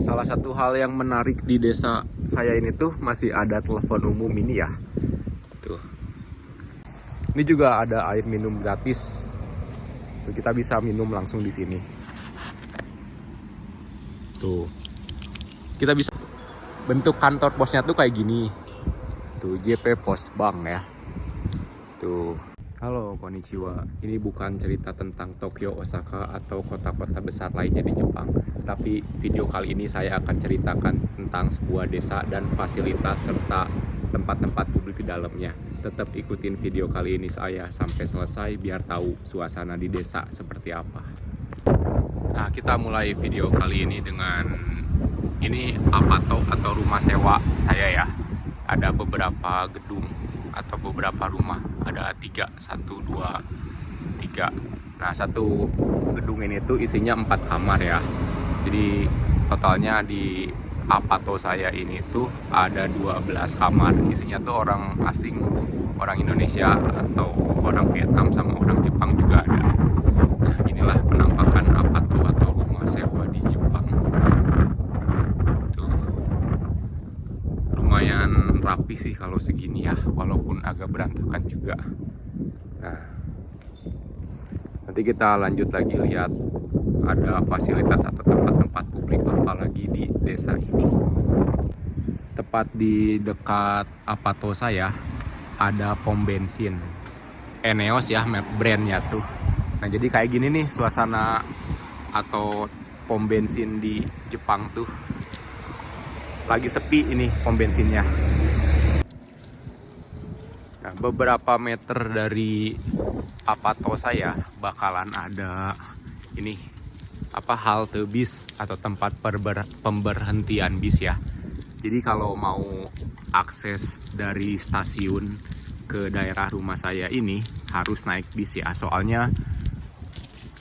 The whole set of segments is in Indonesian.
Salah satu hal yang menarik di desa saya ini tuh masih ada telepon umum ini ya. Tuh. Ini juga ada air minum gratis. Tuh, kita bisa minum langsung di sini. Tuh. Kita bisa bentuk kantor posnya tuh kayak gini. Tuh, JP Pos Bank ya. Tuh. Halo, konnichiwa. Ini bukan cerita tentang Tokyo, Osaka, atau kota-kota besar lainnya di Jepang. Tapi video kali ini saya akan ceritakan tentang sebuah desa dan fasilitas serta tempat-tempat publik di dalamnya. Tetap ikutin video kali ini saya sampai selesai biar tahu suasana di desa seperti apa. Nah, kita mulai video kali ini dengan ini apato atau rumah sewa saya ya. Ada beberapa gedung atau beberapa rumah, ada 3, 1, 2, 3. Nah, satu gedung ini tuh isinya 4 kamar ya. Jadi totalnya di apato saya ini tuh ada 12 kamar. Isinya tuh orang asing, orang Indonesia atau orang Vietnam sama orang Jepang juga ada. Nah, inilah penampakan apato atau rumah sewa di Jepang. Tuh. Lumayan rapi sih kalau segini ya, walaupun agak berantakan juga. Nah, nanti kita lanjut lagi lihat ada fasilitas atau tempat-tempat publik apa lagi di desa ini. Tepat di dekat apato saya ada pom bensin Eneos ya, brandnya tuh. Nah, jadi kayak gini nih suasana atau pom bensin di Jepang tuh. Lagi sepi ini pom bensinnya. Nah, beberapa meter dari apato saya bakalan ada ini halte bis atau tempat pemberhentian bis ya. Jadi kalau mau akses dari stasiun ke daerah rumah saya ini harus naik bis ya. Soalnya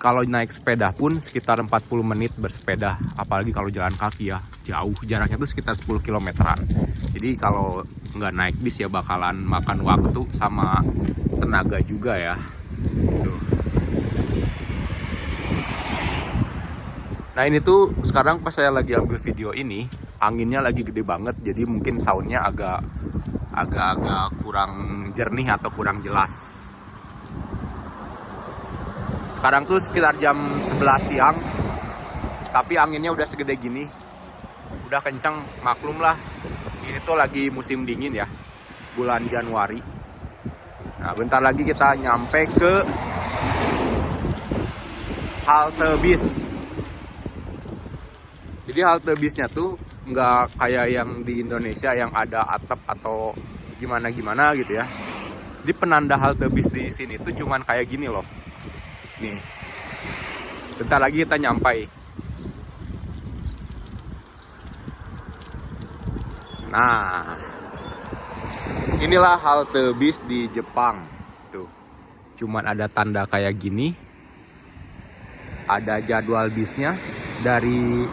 kalau naik sepeda pun sekitar 40 menit bersepeda, apalagi kalau jalan kaki ya, jauh, jaraknya tuh sekitar 10 kilometeran. Jadi kalau nggak naik bis ya bakalan makan waktu sama tenaga juga ya. Tuh. Nah, ini tuh sekarang pas saya lagi ambil video ini, anginnya lagi gede banget, jadi mungkin soundnya agak kurang jernih atau kurang jelas. Sekarang tuh sekitar jam 11 siang, tapi anginnya udah segede gini, udah kencang, maklum lah. Ini tuh lagi musim dingin ya, bulan Januari. Nah, bentar lagi kita nyampe ke halte bis. Jadi halte bisnya tuh nggak kayak yang di Indonesia yang ada atap atau gimana-gimana gitu ya. Jadi penanda halte bis di sini tuh cuman kayak gini loh. Nih, bentar lagi kita nyampai. Nah, inilah halte bis di Jepang. Tuh, cuman ada tanda kayak gini. Ada jadwal bisnya dari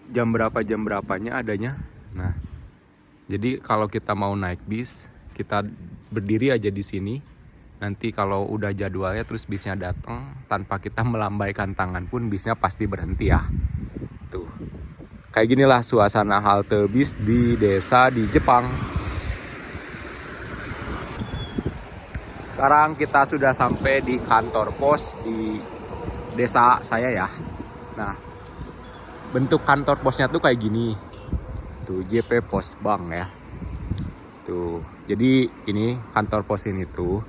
jam berapanya adanya. Nah, jadi kalau kita mau naik bis, kita berdiri aja di sini. Nanti kalau udah jadwalnya terus bisnya datang, tanpa kita melambaikan tangan pun bisnya pasti berhenti ya. Tuh. Kayak ginilah suasana halte bis di desa di Jepang. Sekarang kita sudah sampai di kantor pos di desa saya ya. Nah, bentuk kantor posnya tuh kayak gini. Tuh, JP Pos Bank ya. Tuh. Jadi ini kantor pos ini tuh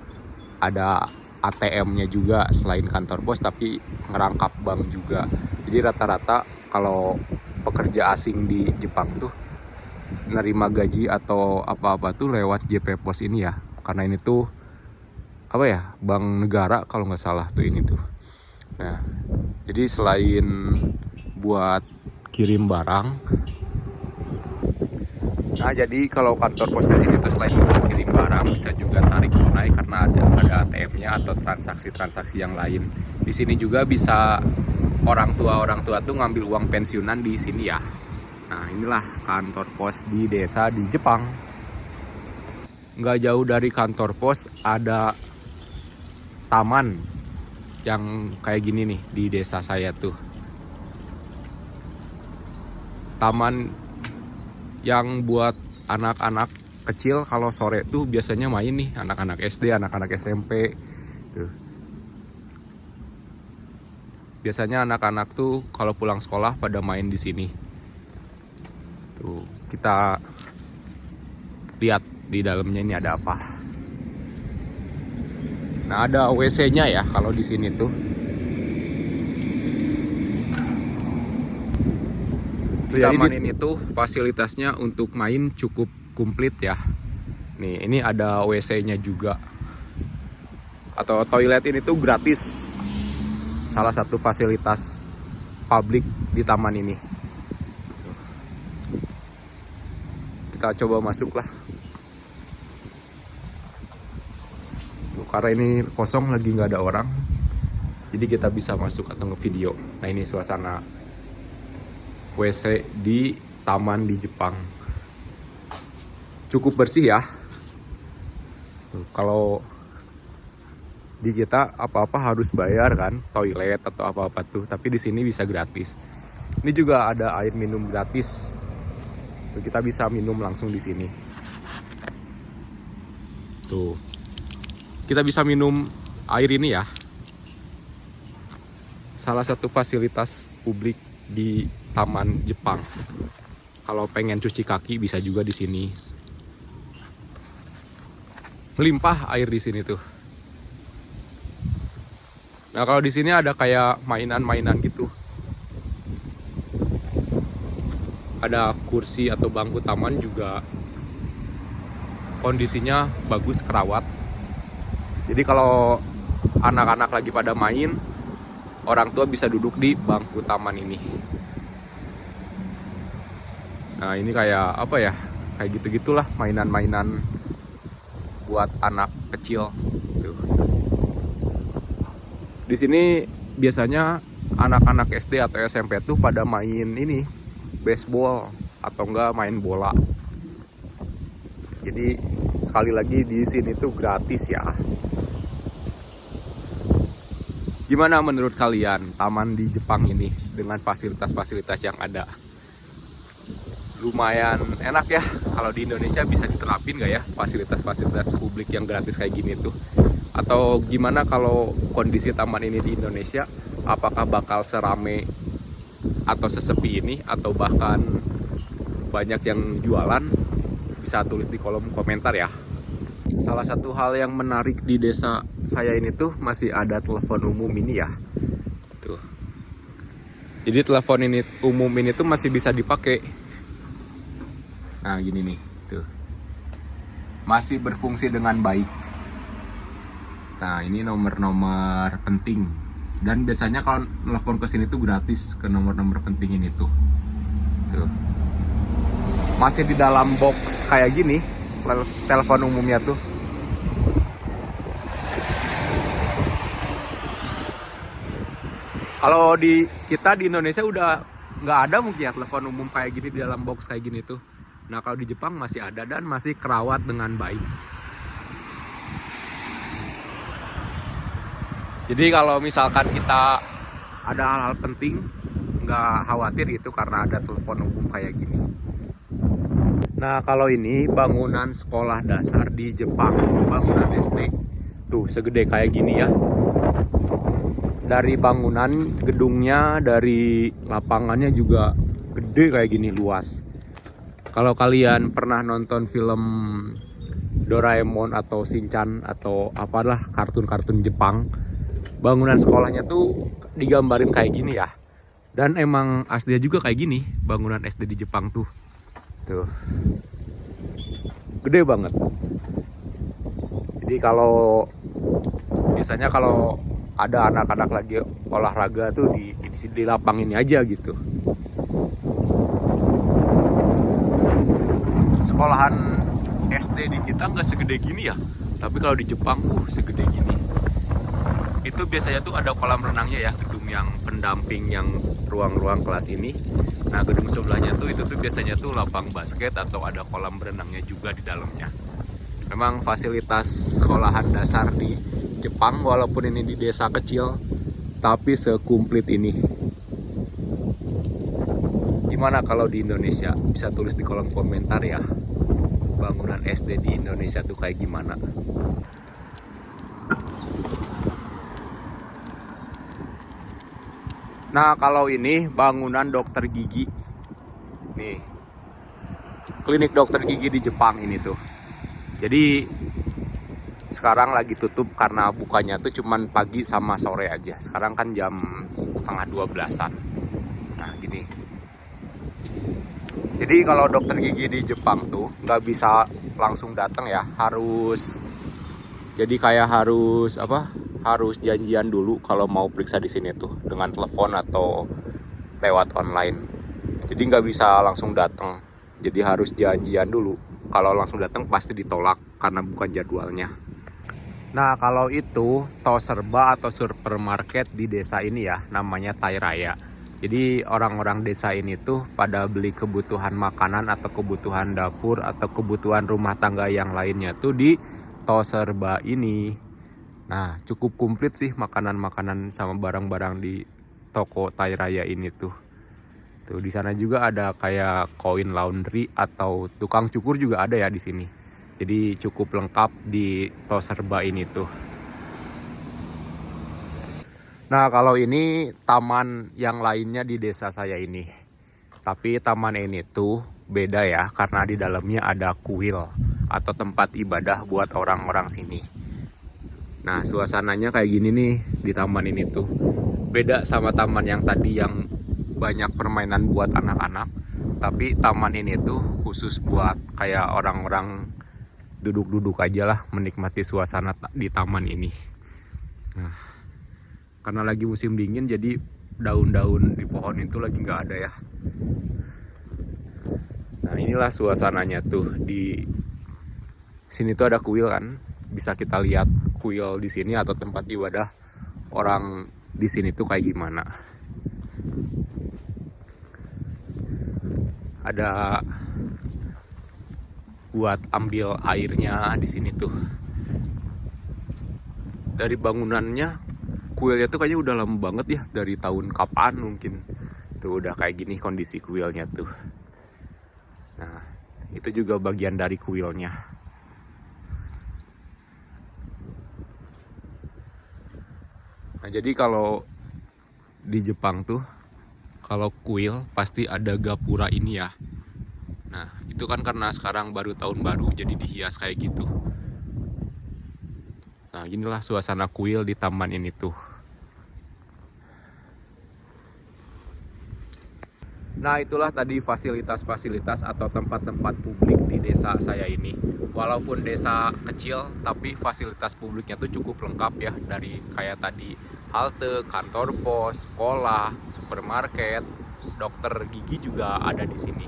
ada ATM-nya juga selain kantor pos, tapi ngerangkap bank juga. Jadi rata-rata kalau pekerja asing di Jepang tuh nerima gaji atau apa-apa tuh lewat JP Pos ini ya. Karena ini tuh bank negara kalau nggak salah tuh ini tuh. Nah, jadi selain buat kirim barang, nah jadi kalau kantor pos di sini tuh selain buat kirim barang bisa juga tarik tunai karena ada ATM-nya atau transaksi-transaksi yang lain. Di sini juga bisa orang tua tuh ngambil uang pensiunan di sini ya. Nah, inilah kantor pos di desa di Jepang. Nggak jauh dari kantor pos ada taman yang kayak gini nih di desa saya tuh. taman yang buat anak-anak kecil. Kalau sore tuh biasanya main nih anak-anak SD, anak-anak SMP tuh. Biasanya anak-anak tuh kalau pulang sekolah pada main di sini. Tuh, kita lihat di dalamnya ini ada apa. Nah, ada WC-nya ya kalau di sini tuh. Taman ini tuh fasilitasnya untuk main cukup komplit ya. Nih, ini ada WC-nya juga. Atau toilet ini tuh gratis. Salah satu fasilitas publik di taman ini. Kita coba masuk lah. Tuh, karena ini kosong lagi nggak ada orang, jadi kita bisa masuk atau ngevideo. Nah, ini suasana WC di taman di Jepang. Cukup bersih ya. Tuh, kalau di kita apa-apa harus bayar kan, toilet atau apa-apa tuh, tapi di sini bisa gratis. Ini juga ada air minum gratis. Tuh, kita bisa minum langsung di sini. Tuh. Kita bisa minum air ini ya. Salah satu fasilitas publik di Taman Jepang. Kalau pengen cuci kaki bisa juga di sini. Melimpah air di sini tuh. Nah, kalau di sini ada kayak mainan-mainan gitu. Ada kursi atau bangku taman juga kondisinya bagus, kerawat. Jadi kalau anak-anak lagi pada main, orang tua bisa duduk di bangku taman ini. Nah, ini kayak apa ya? Kayak gitu-gitulah mainan-mainan buat anak kecil. Tuh. Di sini biasanya anak-anak SD atau SMP tuh pada main ini, baseball atau enggak main bola. Jadi sekali lagi di sini tuh gratis ya. Gimana menurut kalian taman di Jepang ini dengan fasilitas-fasilitas yang ada? Lumayan enak ya. Kalau di Indonesia bisa diterapin nggak ya fasilitas-fasilitas publik yang gratis kayak gini tuh? Atau gimana kalau kondisi taman ini di Indonesia? Apakah bakal serame atau sesepi ini? Atau bahkan banyak yang jualan? Bisa tulis di kolom komentar ya. Salah satu hal yang menarik di desa saya ini tuh masih ada telepon umum ini ya. Tuh. Jadi telepon ini umum ini tuh masih bisa dipakai. Nah, gini nih, tuh. Masih berfungsi dengan baik. Nah, ini nomor-nomor penting. Dan biasanya kalau telepon ke sini tuh gratis ke nomor-nomor penting ini tuh. Tuh. Masih di dalam box kayak gini, telepon umumnya tuh. Kalau di kita di Indonesia udah nggak ada mungkin ya telepon umum kayak gini di dalam box kayak gini tuh. Nah, kalau di Jepang masih ada dan masih kerawat dengan baik. Jadi kalau misalkan kita ada hal-hal penting, nggak khawatir gitu karena ada telepon umum kayak gini. Nah, kalau ini bangunan sekolah dasar di Jepang, bangunan SD. Tuh, segede kayak gini ya. Dari bangunan, gedungnya, dari lapangannya juga gede kayak gini, luas. Kalau kalian pernah nonton film Doraemon atau Shinchan atau apalah kartun-kartun Jepang, bangunan sekolahnya tuh digambarin kayak gini ya. Dan emang aslinya juga kayak gini, bangunan SD di Jepang tuh. Tuh. Gede banget. Jadi biasanya kalau ada anak-anak lagi olahraga tuh di lapang ini aja gitu. Sekolahan SD di kita nggak segede gini ya, tapi kalau di Jepang segede gini. Itu biasanya tuh ada kolam renangnya ya, gedung yang pendamping yang ruang-ruang kelas ini. Nah, gedung sebelahnya tuh itu tuh biasanya tuh lapang basket atau ada kolam renangnya juga di dalamnya. Memang fasilitas sekolahan dasar di Jepang walaupun ini di desa kecil tapi sekumplit ini. gimana kalau di Indonesia? Bisa tulis di kolom komentar ya. Bangunan SD di Indonesia tuh kayak gimana? Nah, kalau ini bangunan dokter gigi. Nih, klinik dokter gigi di Jepang ini tuh. Jadi sekarang lagi tutup karena bukanya tuh cuman pagi sama sore aja. Sekarang kan jam setengah 12-an. Nah, gini. Jadi kalau dokter gigi di Jepang tuh nggak bisa langsung datang ya, jadi kayak harus janjian dulu kalau mau periksa di sini tuh dengan telepon atau lewat online. Jadi nggak bisa langsung datang. Jadi harus janjian dulu. Kalau langsung datang pasti ditolak karena bukan jadwalnya. Nah, kalau itu Toserba atau supermarket di desa ini ya, namanya Tairaya. Jadi orang-orang desa ini tuh pada beli kebutuhan makanan atau kebutuhan dapur atau kebutuhan rumah tangga yang lainnya tuh di Toserba ini. Nah, cukup komplit sih makanan-makanan sama barang-barang di toko Tairaya ini tuh. Tuh di sana juga ada kayak koin laundry atau tukang cukur juga ada ya di sini. Jadi cukup lengkap di Toserba ini tuh. Nah, kalau ini taman yang lainnya di desa saya ini. Tapi taman ini tuh beda ya karena di dalamnya ada kuil atau tempat ibadah buat orang-orang sini. Nah, suasananya kayak gini nih di taman ini tuh. Beda sama taman yang tadi yang banyak permainan buat anak-anak. Tapi taman ini tuh khusus buat kayak orang-orang duduk-duduk aja lah, menikmati suasana di taman ini. Nah, karena lagi musim dingin jadi daun-daun di pohon itu lagi nggak ada ya. Nah, inilah suasananya tuh. Di sini tuh ada kuil kan. Bisa kita lihat kuil di sini atau tempat ibadah orang di sini tuh kayak gimana. Ada buat ambil airnya di sini tuh. Dari bangunannya, kuilnya tuh kayaknya udah lama banget ya, dari tahun kapan mungkin. Tuh udah kayak gini kondisi kuilnya tuh. Nah, itu juga bagian dari kuilnya. Nah, jadi kalau di Jepang tuh, kalau kuil pasti ada gapura ini ya. Nah, itu kan karena sekarang baru tahun baru, jadi dihias kayak gitu. Nah, inilah suasana kuil di taman ini tuh. Nah, itulah tadi fasilitas-fasilitas atau tempat-tempat publik di desa saya ini. Walaupun desa kecil, tapi fasilitas publiknya tuh cukup lengkap ya. Dari kayak tadi halte, kantor pos, sekolah, supermarket, dokter gigi juga ada di sini.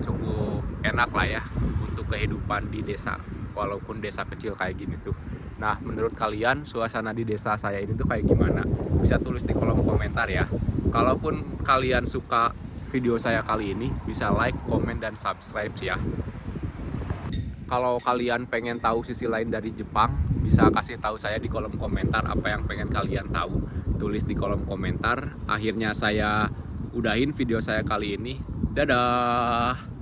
Cukup enak lah ya untuk kehidupan di desa, walaupun desa kecil kayak gini tuh. Nah, menurut kalian suasana di desa saya ini tuh kayak gimana? Bisa tulis di kolom komentar ya. Kalaupun kalian suka video saya kali ini, bisa like, komen, dan subscribe ya. Kalau kalian pengen tahu sisi lain dari Jepang, bisa kasih tahu saya di kolom komentar apa yang pengen kalian tahu. Tulis di kolom komentar. Akhirnya saya udahin video saya kali ini. Dadah!